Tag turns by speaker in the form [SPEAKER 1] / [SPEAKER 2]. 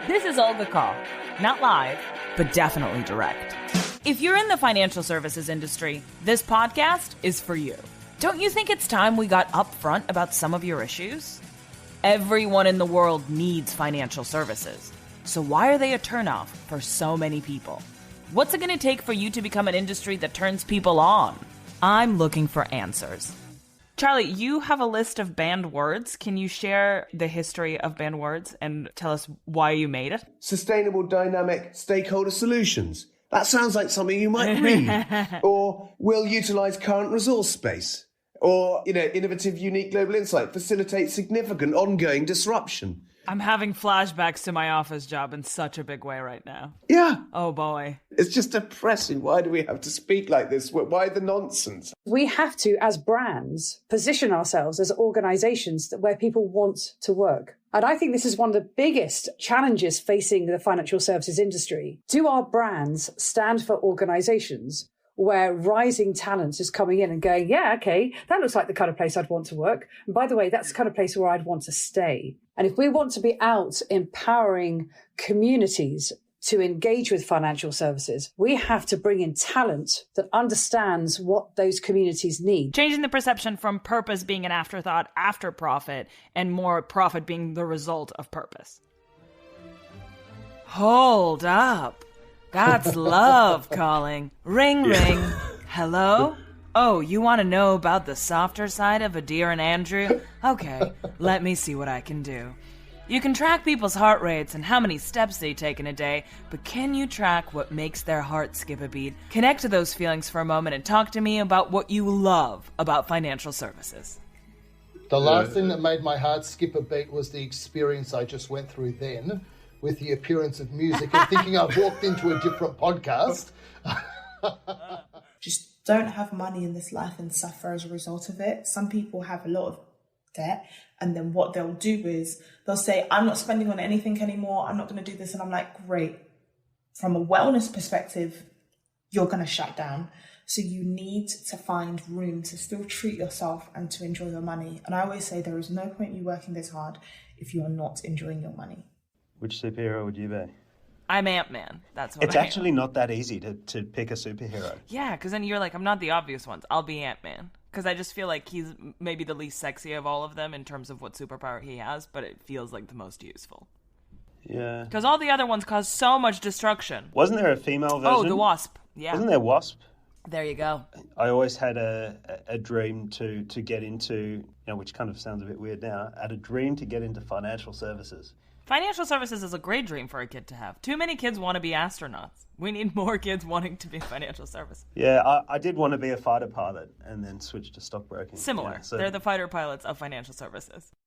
[SPEAKER 1] This is Olga Call. Not live, but definitely direct. If you're in the financial services industry, this podcast is for you. Don't you think it's time we got upfront about some of your issues? Everyone in the world needs financial services. So why are they a turnoff for so many people? What's it going to take for you to become an industry that turns people on? I'm looking for answers. Charlie, you have a list of banned words. Can you share the history of banned words and tell us why you made it?
[SPEAKER 2] Sustainable dynamic stakeholder solutions. That sounds like something you might read. Or will utilise current resource space. Or, innovative, unique global insight. Facilitate significant ongoing disruption.
[SPEAKER 1] I'm having flashbacks to my office job in such a big way right now.
[SPEAKER 2] Yeah.
[SPEAKER 1] Oh, boy.
[SPEAKER 2] It's just depressing. Why do we have to speak like this? Why the nonsense?
[SPEAKER 3] We have to, as brands, position ourselves as organisations where people want to work. And I think this is one of the biggest challenges facing the financial services industry. Do our brands stand for organisations where rising talent is coming in and going, yeah, okay, that looks like the kind of place I'd want to work. And by the way, that's the kind of place where I'd want to stay. And if we want to be out empowering communities to engage with financial services, we have to bring in talent that understands what those communities need.
[SPEAKER 1] Changing the perception from purpose being an afterthought after profit and more profit being the result of purpose. Hold up. That's love calling. Ring, ring. Hello? Oh, you want to know about the softer side of Adir and Andrew? Okay, let me see what I can do. You can track people's heart rates and how many steps they take in a day, but can you track what makes their heart skip a beat? Connect to those feelings for a moment and talk to me about what you love about financial services.
[SPEAKER 4] The last thing that made my heart skip a beat was the experience I just went through then, with the appearance of music and thinking I've walked into a different podcast.
[SPEAKER 5] Just don't have money in this life and suffer as a result of it. Some people have a lot of debt, and then what they'll do is they'll say, I'm not spending on anything anymore. I'm not going to do this. And I'm like, great. From a wellness perspective, you're going to shut down. So you need to find room to still treat yourself and to enjoy your money. And I always say there is no point you working this hard if you are not enjoying your money.
[SPEAKER 6] Which superhero would you be?
[SPEAKER 1] I'm Ant-Man. That's what
[SPEAKER 6] It's
[SPEAKER 1] I am.
[SPEAKER 6] actually not that easy to pick a superhero.
[SPEAKER 1] Yeah, because then you're like, I'm not the obvious ones. I'll be Ant-Man. Because I just feel like he's maybe the least sexy of all of them in terms of what superpower he has, but it feels like the most useful.
[SPEAKER 6] Yeah.
[SPEAKER 1] Because all the other ones cause so much destruction.
[SPEAKER 6] Wasn't there a female version?
[SPEAKER 1] Oh, the Wasp. Yeah.
[SPEAKER 6] Wasn't there Wasp?
[SPEAKER 1] There you go.
[SPEAKER 6] I always had a dream to get into, which kind of sounds a bit weird now, I had a dream to get into financial services.
[SPEAKER 1] Financial services is a great dream for a kid to have. Too many kids want to be astronauts. We need more kids wanting to be financial service.
[SPEAKER 6] Yeah, I did want to be a fighter pilot and then switch to stockbroking.
[SPEAKER 1] Similar.
[SPEAKER 6] So
[SPEAKER 1] They're the fighter pilots of financial services.